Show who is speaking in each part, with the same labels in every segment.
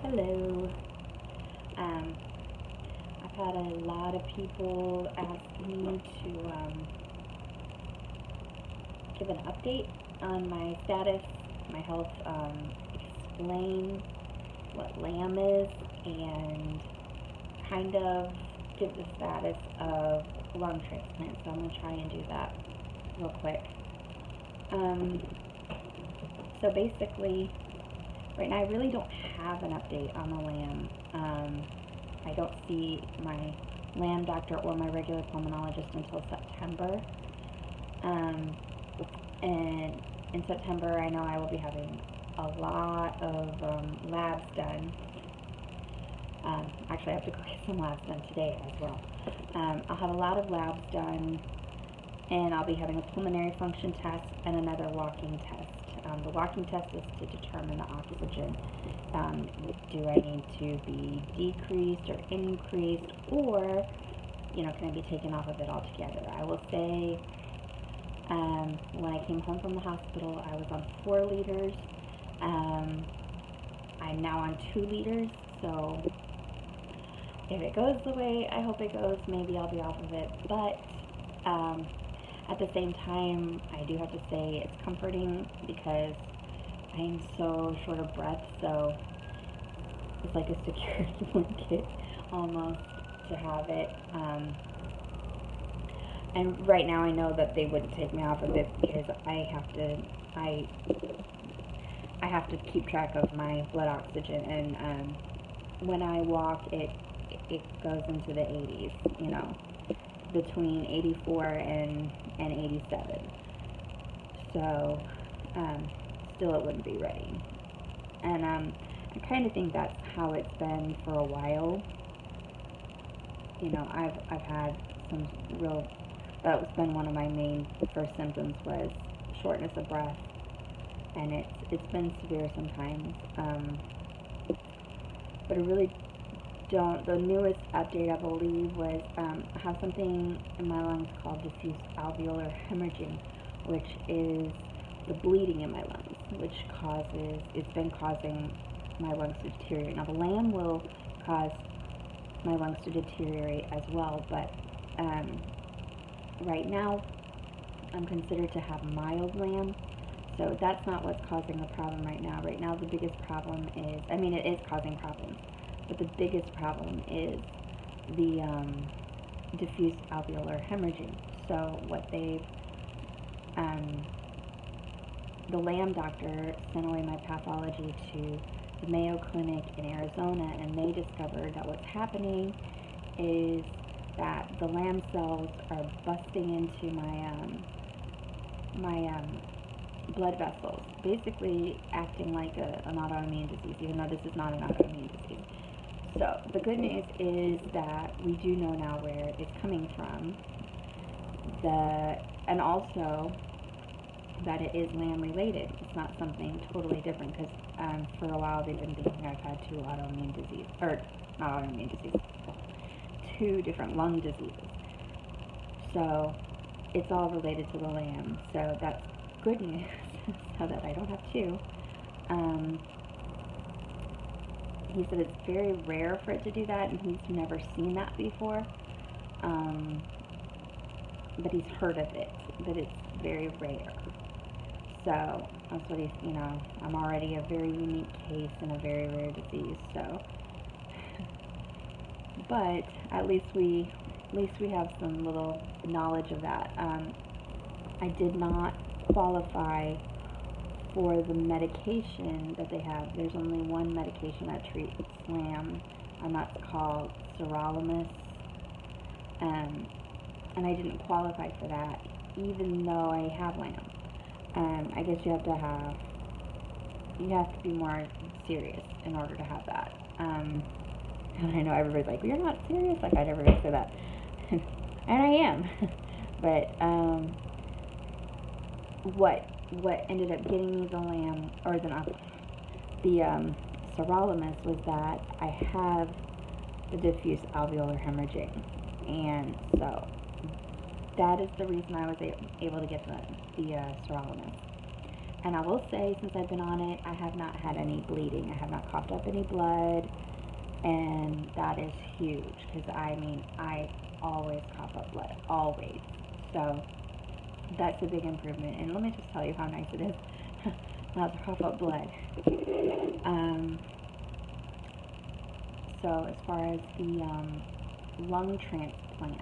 Speaker 1: Hello. Um, I've had a lot of people ask me to give an update on my status, my health, explain what LAM is, and kind of give the status of lung transplant. So I'm going to try and do that real quick. Um, so basically, right now I really don't have an update on the LAM. I don't see my LAM doctor or my regular pulmonologist until September. And in September, I know I will be having a lot of labs done. Actually, I have to go get some labs done today as well. I'll have a lot of labs done, and I'll be having a pulmonary function test and another walking test. The walking test is to determine the oxygen. Do I need to be decreased or increased, or can I be taken off of it altogether? I will say, when I came home from the hospital, I was on 4 liters. I'm now on 2 liters, so if it goes the way I hope it goes, maybe I'll be off of it. But at the same time, I do have to say it's comforting because I'm so short of breath, so it's like a security blanket almost to have it. And right now I know that they wouldn't take me off of it because I have to keep track of my blood oxygen, and when I walk, it goes into the 80s, between 84 and 87. So still it wouldn't be ready. And I kind of think that's how it's been for a while. I've had some real, that's been one of my main first symptoms was shortness of breath, and it's been severe sometimes. But I really don't. The newest update, I believe, was I have something in my lungs called diffuse alveolar hemorrhaging, which is the bleeding in my lungs, which it's been causing my lungs to deteriorate. Now the LAM will cause my lungs to deteriorate as well, but right now I'm considered to have mild LAM, so that's not what's causing the problem right now. Right now the biggest problem is, it is causing problems, but the biggest problem is the diffuse alveolar hemorrhaging. So what the LAM doctor sent away my pathology to the Mayo Clinic in Arizona, and they discovered that what's happening is that the LAM cells are busting into my blood vessels, basically acting like an autoimmune disease, even though this is not an autoimmune disease. So the good news is that we do know now where it's coming from, and also that it is LAM related. It's not something totally different, because for a while they've been thinking I've had 2 autoimmune diseases, or not autoimmune diseases, 2 different lung diseases. So it's all related to the LAM, so that's good news, so that I don't have 2. He said it's very rare for it to do that, and he's never seen that before, but he's heard of it, but it's very rare. So that's what I'm already a very unique case in a very rare disease, so but at least we have some little knowledge of that. I did not qualify for the medication that they have. There's only one medication that treats LAM, and that's called sirolimus, and I didn't qualify for that, even though I have LAM. I guess you have to be more serious in order to have that. And I know everybody's like, well, you're not serious? Like, I never say that. And I am. But what ended up getting me the LAM, or the sirolimus, was that I have the diffuse alveolar hemorrhaging, and so that is the reason I was able to get the sirolimus. And I will say, since I've been on it, I have not had any bleeding. I have not coughed up any blood, and that is huge, because I mean, I always cough up blood, always. So that's a big improvement. And let me just tell you how nice it is not to cough up blood. Um, so as far as the lung transplant,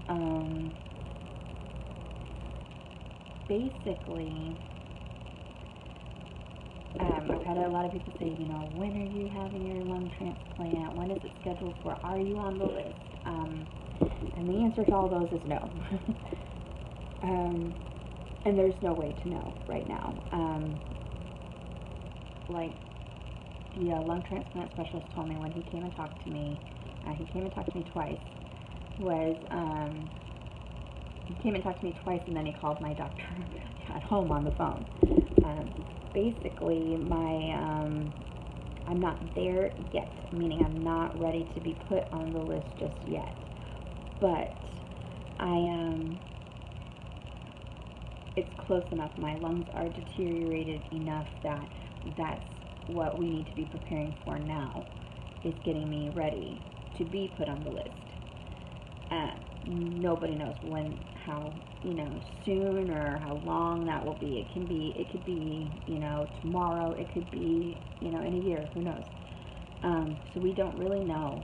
Speaker 1: um, basically, I've had a lot of people say, when are you having your lung transplant? When is it scheduled for? Are you on the list? And the answer to all those is no. And there's no way to know right now. Like, the lung transplant specialist told me when he came and talked to me, he came and talked to me twice, he came and talked to me twice, and then he called my doctor at home on the phone. Basically, I'm not there yet, meaning I'm not ready to be put on the list just yet. But I am, it's close enough. My lungs are deteriorated enough that that's what we need to be preparing for now, is getting me ready to be put on the list. Nobody knows when, how, soon or how long that will be. It could be, tomorrow. It could be, in a year. Who knows? So we don't really know.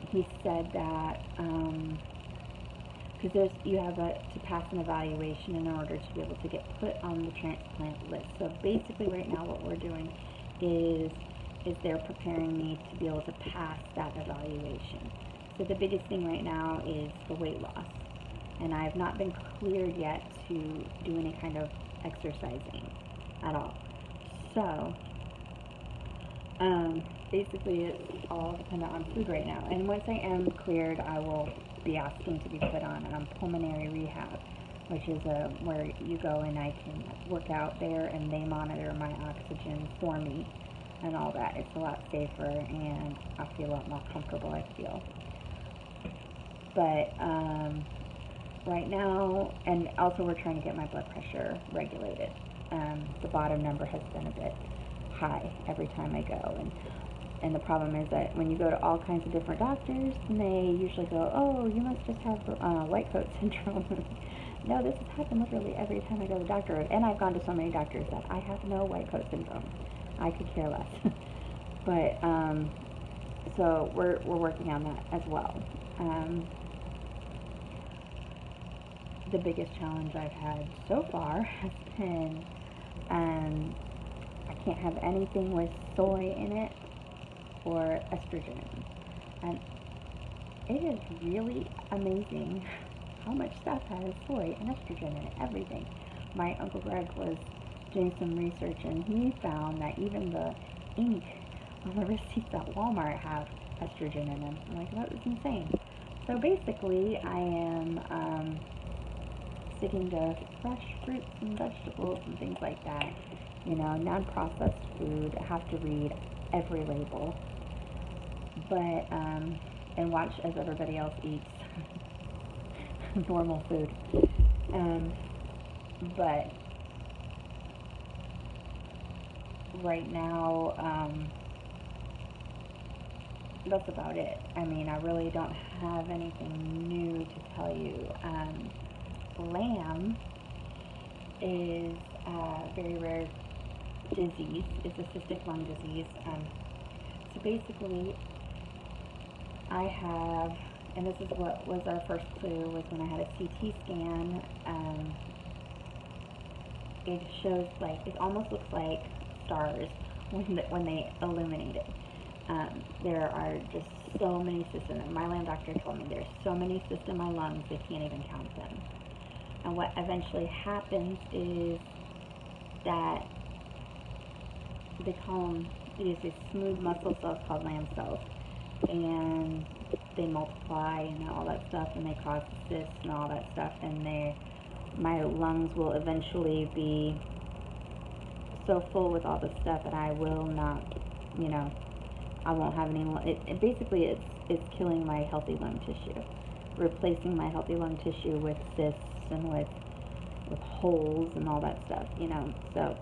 Speaker 1: He said that, because you have to pass an evaluation in order to be able to get put on the transplant list. So basically right now what we're doing is they're preparing me to be able to pass that evaluation. So the biggest thing right now is the weight loss. And I have not been cleared yet to do any kind of exercising at all. So, basically it's all dependent on food right now. And once I am cleared, I will be asking to be put on pulmonary rehab, which is where you go and I can work out there and they monitor my oxygen for me and all that. It's a lot safer and I feel a lot more comfortable, I feel. But right now, and also we're trying to get my blood pressure regulated. The bottom number has been a bit high every time I go, and the problem is that when you go to all kinds of different doctors, and they usually go, oh, you must just have white coat syndrome. No, this has happened literally every time I go to the doctor, and I've gone to so many doctors that I have no white coat syndrome. I could care less. But so we're working on that as well. The biggest challenge I've had so far has been I can't have anything with soy in it or estrogen. And it is really amazing how much stuff has soy and estrogen in it, everything. My Uncle Greg was doing some research and he found that even the ink on the receipts at Walmart have estrogen in them. I'm like, that was insane. So basically, I am sticking to fresh fruits and vegetables and things like that. Non-processed food. I have to read every label. But, and watch as everybody else eats normal food. But right now, that's about it. I mean, I really don't have anything new to tell you. Lamb is a very rare disease. It's a cystic lung disease. So basically, I have, and this is what was our first clue, was when I had a CT scan. It shows it almost looks like stars when they illuminate it. There are just so many cysts in them. My lamb doctor told me there's so many cysts in my lungs they can't even count them. And what eventually happens is that they call them these smooth muscle cells called lamb cells, and they multiply and all that stuff, and they cause cysts and all that stuff, and my lungs will eventually be so full with all this stuff that I will not, I won't have any. Basically it's killing my healthy lung tissue, replacing my healthy lung tissue with cysts and with with holes and all that stuff, So,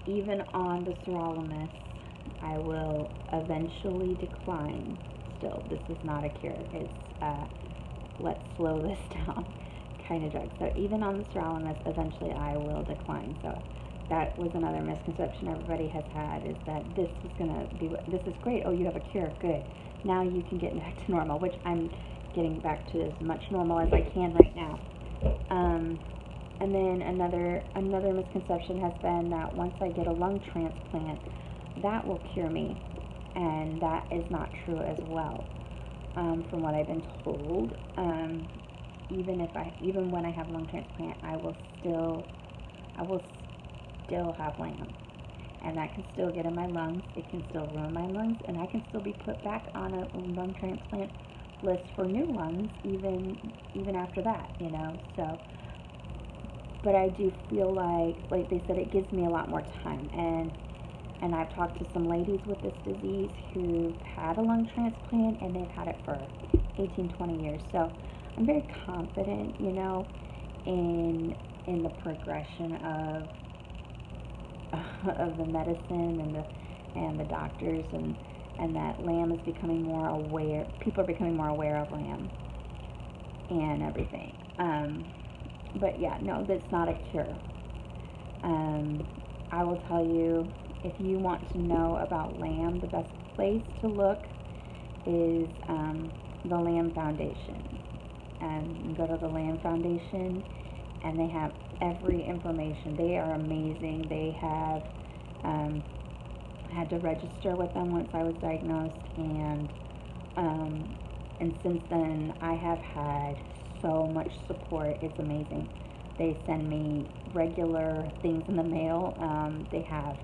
Speaker 1: even on the sirolimus, I will eventually decline. Still, this is not a cure. It's let's slow this down kind of drug. So even on the sirolimus, eventually I will decline. So that was another misconception everybody has had, is that this is gonna be, this is great. Oh, you have a cure, good. Now you can get back to normal, which I'm getting back to as much normal as I can right now. And then another misconception has been that once I get a lung transplant, that will cure me, and that is not true as well. From what I've been told, even when I have a lung transplant, I will still have LAM, and that can still get in my lungs. It can still ruin my lungs, and I can still be put back on a lung transplant list for new lungs, even after that, So, but I do feel like they said, it gives me a lot more time, and I've talked to some ladies with this disease who've had a lung transplant, and they've had it for 18, 20 years. So I'm very confident, in the progression of the medicine and the doctors, and that LAM is becoming more aware. People are becoming more aware of LAM and everything. But yeah, no, that's not a cure. I will tell you, if you want to know about LAM, the best place to look is the LAM Foundation. You go to the LAM Foundation, and they have every information. They are amazing. They have had to register with them once I was diagnosed, and since then I have had so much support. It's amazing. They send me regular things in the mail. They have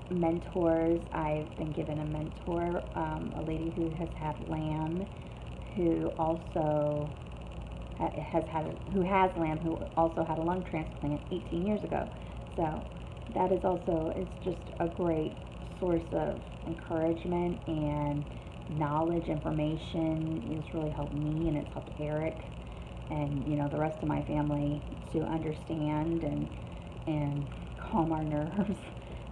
Speaker 1: mentors. I've been given a mentor, a lady who has had LAM, who also has LAM, who also had a lung transplant 18 years ago. So that is also, it's just a great source of encouragement and knowledge, information. It's really helped me, and it's helped Eric and the rest of my family to understand and calm our nerves,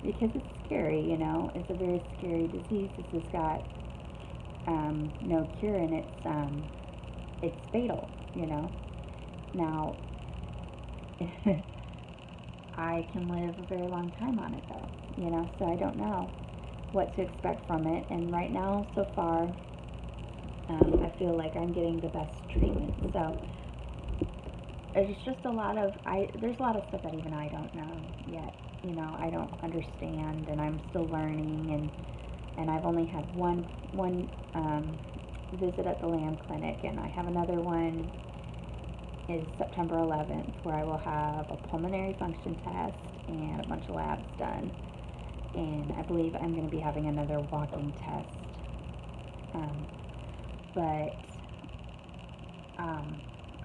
Speaker 1: because it's scary. It's a very scary disease. This has got no cure, and it's fatal. Now I can live a very long time on it, though. So I don't know what to expect from it, and right now, so far, I feel like I'm getting the best treatment. So there's just there's a lot of stuff that even I don't know yet. I don't understand, and I'm still learning, and I've only had one visit at the LAM clinic, and I have another one is September 11th, where I will have a pulmonary function test and a bunch of labs done, and I believe I'm going to be having another walking test. But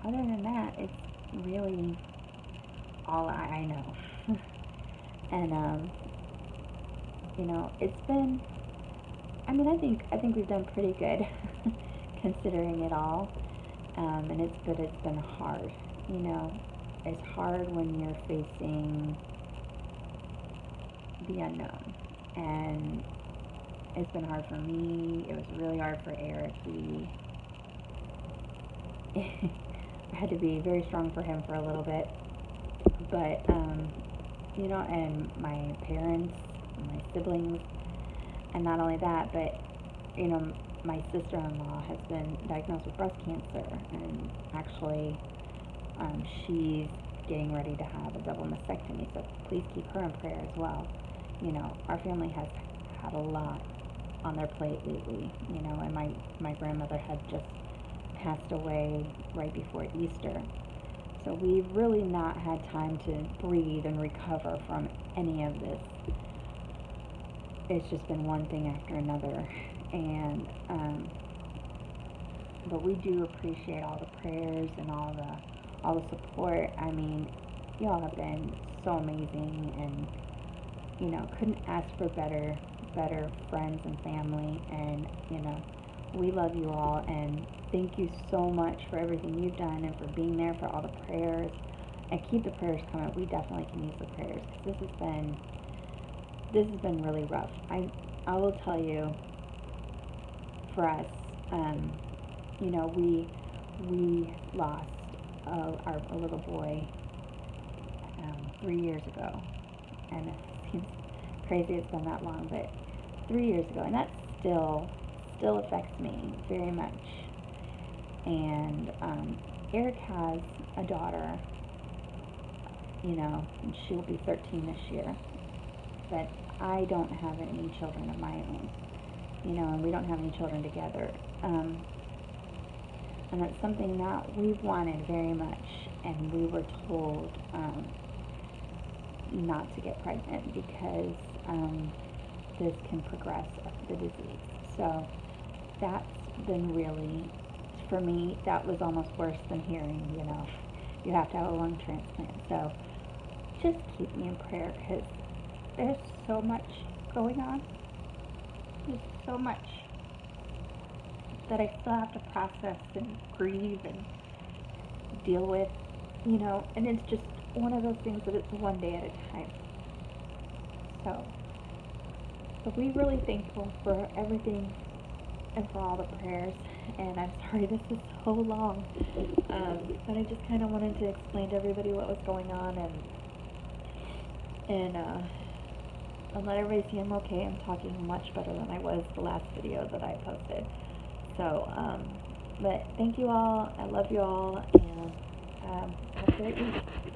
Speaker 1: other than that, it's really all I know. And it's been, I think we've done pretty good considering it all. And it's been hard. It's hard when you're facing the unknown, and it's been hard for me. It was really hard for Eric. I had to be very strong for him for a little bit, but and my parents, and my siblings, and not only that, but my sister-in-law has been diagnosed with breast cancer, and actually she's getting ready to have a double mastectomy, so please keep her in prayer as well. Our family has had a lot on their plate lately, and my grandmother had just passed away right before Easter. So we've really not had time to breathe and recover from any of this. It's just been one thing after another. And but we do appreciate all the prayers and all the support. Y'all have been so amazing, and couldn't ask for better friends and family. And we love you all, and thank you so much for everything you've done and for being there, for all the prayers. And keep the prayers coming. We definitely can use the prayers, because this has been really rough. I will tell you, for us, you know, we lost a little boy 3 years ago, and it seems crazy it's been that long, but 3 years ago, and that still affects me very much. And Eric has a daughter, you know, and she'll be 13 this year, but I don't have any children of my own, you know, and we don't have any children together. And that's something that we wanted very much, and we were told not to get pregnant because this can progress the disease. So that's been really, for me, that was almost worse than hearing, you know, you have to have a lung transplant. So just keep me in prayer, because there's so much going on. There's so much that I still have to process and grieve and deal with, you know, and it's just one of those things that it's one day at a time. So we're really thankful for everything and for all the prayers. And I'm sorry this is so long, but I just kind of wanted to explain to everybody what was going on, and let everybody see I'm okay. I'm talking much better than I was the last video that I posted. So, but thank you all. I love you all, and have a great week.